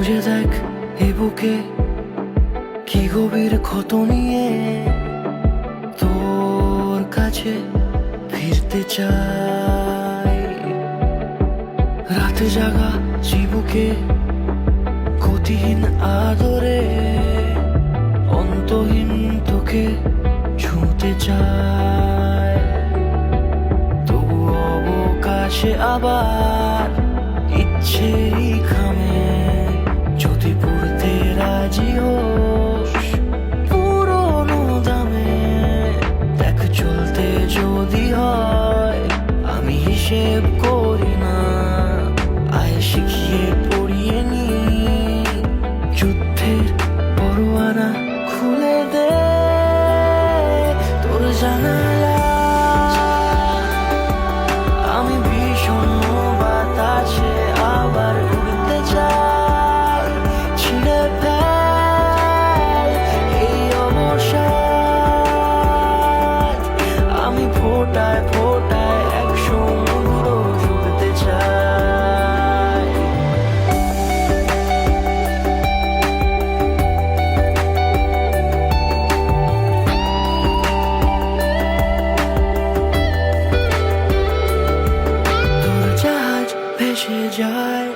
খুঁজে দেখ এ বুকে কি গভীর ক্ষত নিয়ে তোর কাছে ফিরতে চাই। রাতে জাগা চিবুকে গতিহীন আদরে অন্তহীন তোকে ছুঁতে চাই। তবু অবকাশে আবার ইচ্ছেই খামে যদি পড়তে রাজি হোস পুরোনো দামে। দেখ চলতে যদি হয় আমি হিসেব করি না, আয় শিখিয়ে পড়িয়ে নি। যুদ্ধের পরোয়ানা খুলে দে তোর জানালা, আমি বিষণ্ণ বাতাসে আবার উড়তে চাই। ছিঁড়ে ফেল এই অবসাদ, আমি ফোটায় ফোটায় এক সমুদ্র জুড়তে চাই। তোর জাহাজ ভেসে যায়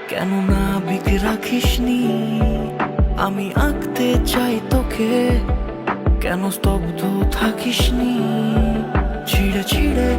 কেন নাবিক রাখিসনি, আমি আঁকতে চাই তোকে কেন স্তব্ধ থাকিসনি। ছিঁড়ে ছিঁড়ে